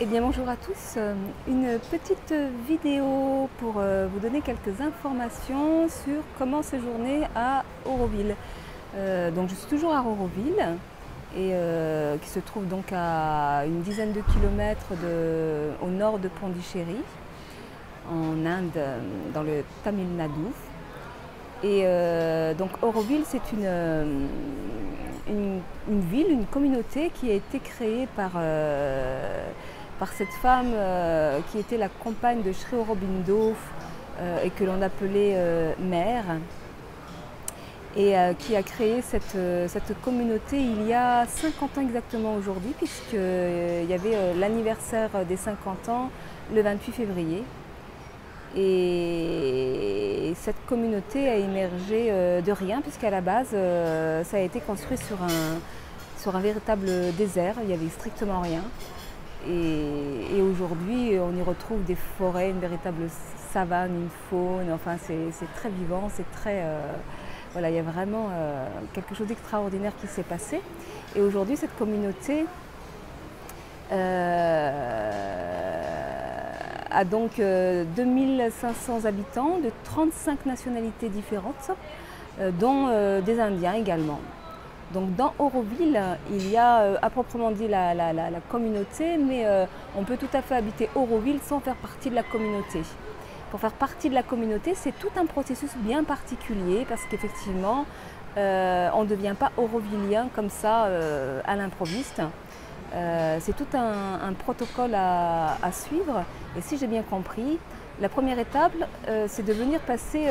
Eh bien bonjour à tous, une petite vidéo pour vous donner quelques informations sur comment séjourner à Auroville. Donc je suis toujours à Auroville et qui se trouve donc à une dizaine de kilomètres au nord de Pondichéry, en Inde, dans le Tamil Nadu. Et donc Auroville, c'est une ville, une communauté qui a été créée par cette femme qui était la compagne de Sri Aurobindo et que l'on appelait mère, et qui a créé cette communauté il y a 50 ans exactement aujourd'hui, puisqu'il y avait l'anniversaire des 50 ans le 28 février. Et cette communauté a émergé de rien, puisqu'à la base, ça a été construit sur un véritable désert, il n'y avait strictement rien. Et aujourd'hui, on y retrouve des forêts, une véritable savane, une faune, enfin c'est très vivant, c'est très... voilà, il y a vraiment quelque chose d'extraordinaire qui s'est passé. Et aujourd'hui, cette communauté a donc 2500 habitants de 35 nationalités différentes, dont des Indiens également. Donc dans Auroville, il y a à proprement dit la communauté, mais on peut tout à fait habiter Auroville sans faire partie de la communauté. Pour faire partie de la communauté, c'est tout un processus bien particulier, parce qu'effectivement, on ne devient pas aurovillien comme ça à l'improviste. C'est tout un protocole à suivre, et si j'ai bien compris, la première étape, c'est de venir passer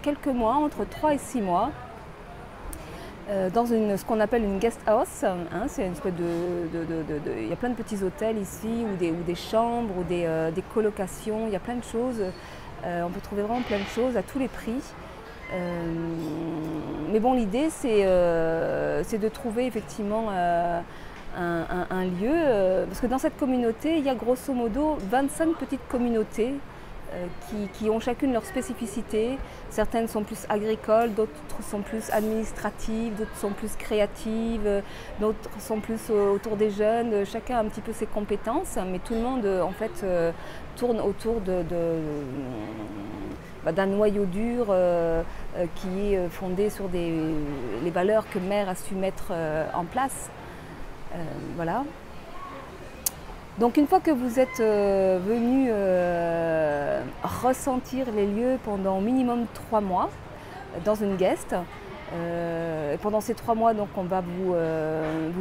quelques mois, entre 3 et 6 mois, dans ce qu'on appelle une guest house, hein, c'est une espèce il y a plein de petits hôtels ici, ou des chambres, ou des colocations, il y a plein de choses, on peut trouver vraiment plein de choses à tous les prix. Mais bon, l'idée c'est de trouver effectivement un lieu, parce que dans cette communauté, il y a grosso modo 25 petites communautés qui ont chacune leur spécificité. Certaines sont plus agricoles, d'autres sont plus administratives, d'autres sont plus créatives, d'autres sont plus autour des jeunes. Chacun a un petit peu ses compétences, mais tout le monde en fait tourne autour d'un noyau dur qui est fondé sur les valeurs que Mère a su mettre en place. Voilà. Donc une fois que vous êtes venu ressentir les lieux pendant au minimum 3 mois dans une guest, pendant ces 3 mois, donc, on va vous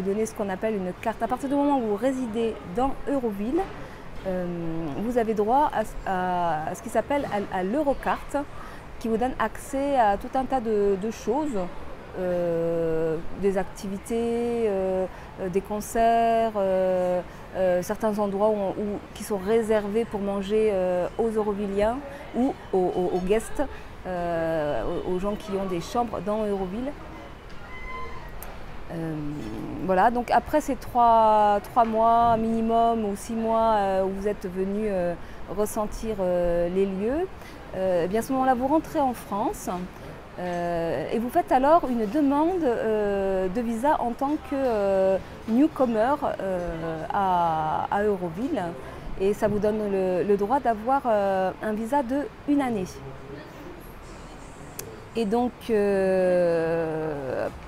donner ce qu'on appelle une carte. À partir du moment où vous résidez dans Auroville, vous avez droit à ce qui s'appelle à l'Eurocarte, qui vous donne accès à tout un tas de choses. Des activités, des concerts, certains endroits qui sont réservés pour manger aux Aurovilliens ou aux guests, aux gens qui ont des chambres dans Auroville. Voilà, donc après ces 3 mois minimum ou 6 mois où vous êtes venu ressentir les lieux, eh bien à ce moment-là vous rentrez en France. Et vous faites alors une demande de visa en tant que newcomer à Auroville, et ça vous donne le droit d'avoir un visa de 1 année. Et donc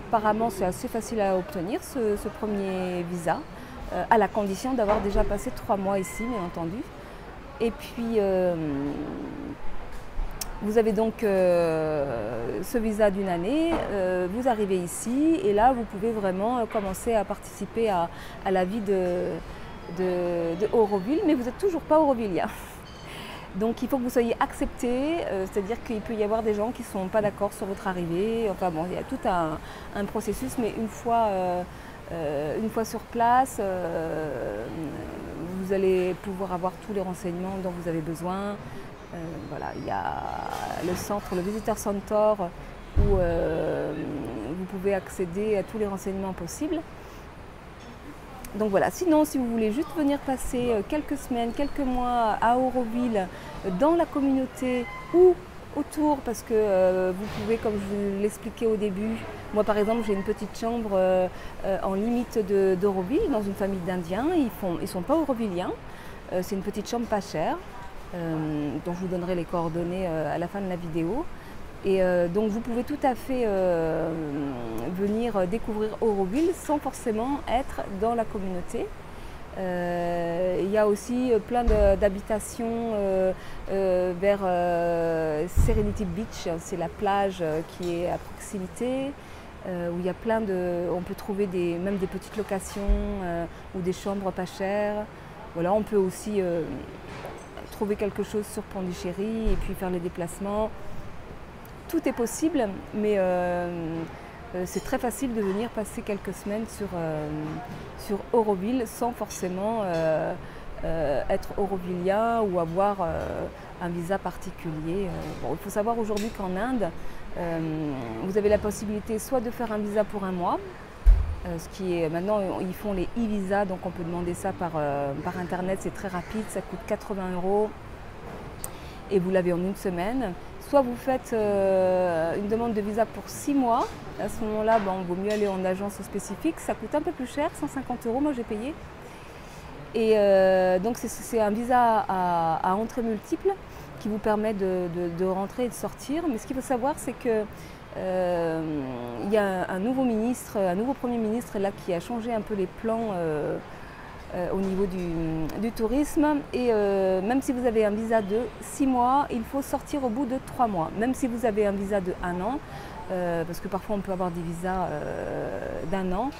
apparemment c'est assez facile à obtenir ce premier visa, à la condition d'avoir déjà passé 3 mois ici, bien entendu. Et puis vous avez donc ce visa d'1 année, vous arrivez ici et là vous pouvez vraiment commencer à participer à la vie de Auroville, mais vous n'êtes toujours pas aurovillien. Donc il faut que vous soyez accepté, c'est-à-dire qu'il peut y avoir des gens qui ne sont pas d'accord sur votre arrivée. Enfin bon, il y a tout un processus, mais une fois sur place, vous allez pouvoir avoir tous les renseignements dont vous avez besoin. Voilà, il y a le centre, le Visitor Center, où vous pouvez accéder à tous les renseignements possibles. Donc voilà, sinon si vous voulez juste venir passer quelques semaines, quelques mois à Auroville, dans la communauté, ou autour parce que vous pouvez, comme je vous l'expliquais au début, moi par exemple j'ai une petite chambre en limite d'Auroville dans une famille d'Indiens, ils ne sont pas aurovilliens, c'est une petite chambre pas chère, dont je vous donnerai les coordonnées à la fin de la vidéo. Et donc vous pouvez tout à fait venir découvrir Auroville sans forcément être dans la communauté. Il y a aussi plein d'habitations vers Serenity Beach, c'est la plage qui est à proximité, où il y a on peut trouver même des petites locations ou des chambres pas chères. Voilà, on peut aussi trouver quelque chose sur Pondichéry et puis faire les déplacements. Tout est possible, mais c'est très facile de venir passer quelques semaines sur Auroville sans forcément être aurovillien ou avoir un visa particulier. Bon, il faut savoir aujourd'hui qu'en Inde, vous avez la possibilité soit de faire un visa pour un mois, ce qui est maintenant ils font les e-visas, donc on peut demander ça par internet, c'est très rapide, ça coûte 80 € et vous l'avez en une semaine. Soit vous faites une demande de visa pour 6 mois. À ce moment-là, il vaut mieux aller en agence spécifique. Ça coûte un peu plus cher, 150 €, moi j'ai payé. Et donc c'est un visa à entrée multiple qui vous permet de rentrer et de sortir. Mais ce qu'il faut savoir, c'est que il y a un nouveau Premier ministre là, qui a changé un peu les plans au niveau du tourisme, et même si vous avez un visa de 6 mois, il faut sortir au bout de 3 mois, même si vous avez un visa de 1 an, parce que parfois on peut avoir des visas d'1 an,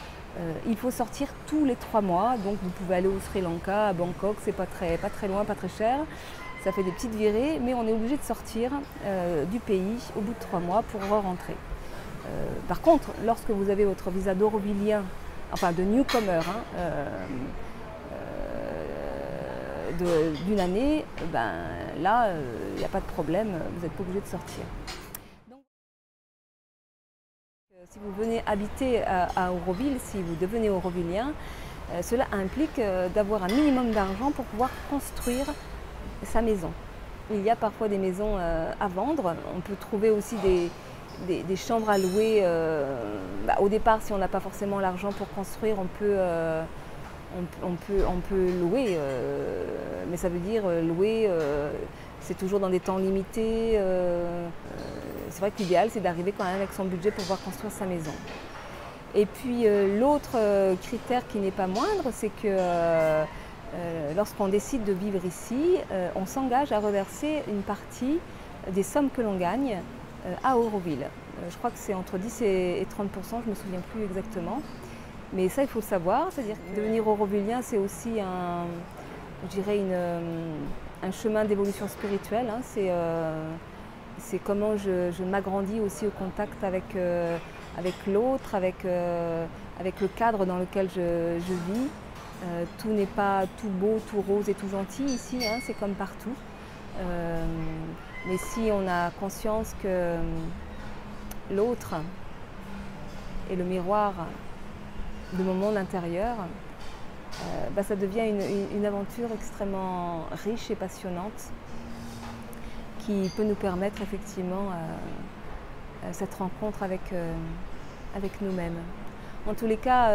il faut sortir tous les 3 mois, donc vous pouvez aller au Sri Lanka, à Bangkok, c'est pas très loin, pas très cher, ça fait des petites virées, mais on est obligé de sortir du pays au bout de 3 mois pour rentrer. Par contre, lorsque vous avez votre visa d'aurovillien, enfin de newcomer, d'une année, là, il n'y a pas de problème, vous n'êtes pas obligé de sortir. Donc, si vous venez habiter à Auroville, si vous devenez aurovillien, cela implique d'avoir un minimum d'argent pour pouvoir construire sa maison. Il y a parfois des maisons à vendre, on peut trouver aussi des chambres à louer. Au départ, si on n'a pas forcément l'argent pour construire, on peut louer, mais ça veut dire louer, c'est toujours dans des temps limités. C'est vrai que l'idéal, c'est d'arriver quand même avec son budget pour pouvoir construire sa maison. Et puis l'autre critère qui n'est pas moindre, c'est que lorsqu'on décide de vivre ici, on s'engage à reverser une partie des sommes que l'on gagne à Auroville. Je crois que c'est entre 10 et 30 %, je ne me souviens plus exactement. Mais ça, il faut le savoir, c'est-à-dire que devenir aurovillien, c'est aussi un chemin d'évolution spirituelle. C'est comment je m'agrandis aussi au contact avec l'autre, avec le cadre dans lequel je vis. Tout n'est pas tout beau, tout rose et tout gentil ici, c'est comme partout. Mais si on a conscience que l'autre est le miroir de mon monde intérieur, ça devient une aventure extrêmement riche et passionnante qui peut nous permettre effectivement cette rencontre avec nous-mêmes. En tous les cas,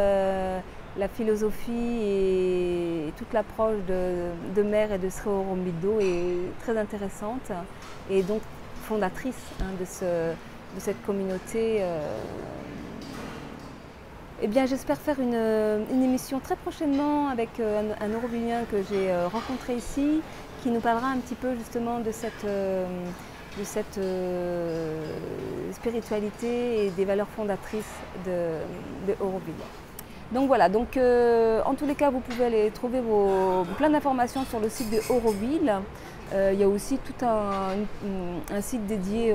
la philosophie et toute l'approche de Mère et de Sri Aurobindo est très intéressante et donc fondatrice de cette communauté. Eh bien, j'espère faire une émission très prochainement avec un aurovillien que j'ai rencontré ici, qui nous parlera un petit peu justement de cette spiritualité et des valeurs fondatrices de Auroville. Donc voilà, en tous les cas, vous pouvez aller trouver plein d'informations sur le site de Auroville. Il y a aussi tout un site dédié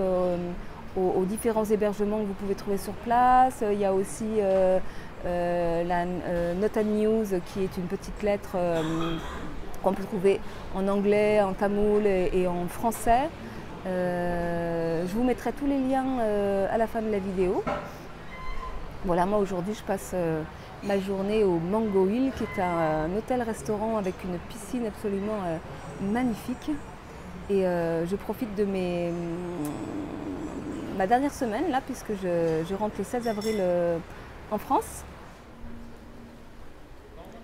aux différents hébergements que vous pouvez trouver sur place. Il y a aussi la Nota News, qui est une petite lettre qu'on peut trouver en anglais, en tamoul et en français. Je vous mettrai tous les liens à la fin de la vidéo. Voilà, moi aujourd'hui je passe ma journée au Mango Hill, qui est un hôtel-restaurant avec une piscine absolument magnifique. Et je profite de ma dernière semaine là, puisque je rentre le 16 avril en France.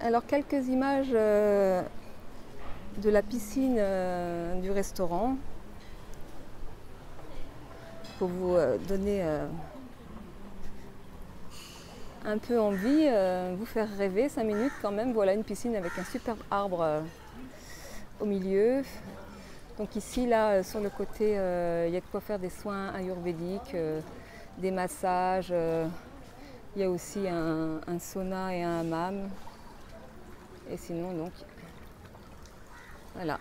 Alors quelques images de la piscine du restaurant pour vous donner un peu envie, vous faire rêver 5 minutes quand même. Voilà une piscine avec un superbe arbre au milieu. Donc ici, là, sur le côté, il y a de quoi faire des soins ayurvédiques, des massages. Il y a aussi un sauna et un hammam. Et sinon, donc, voilà.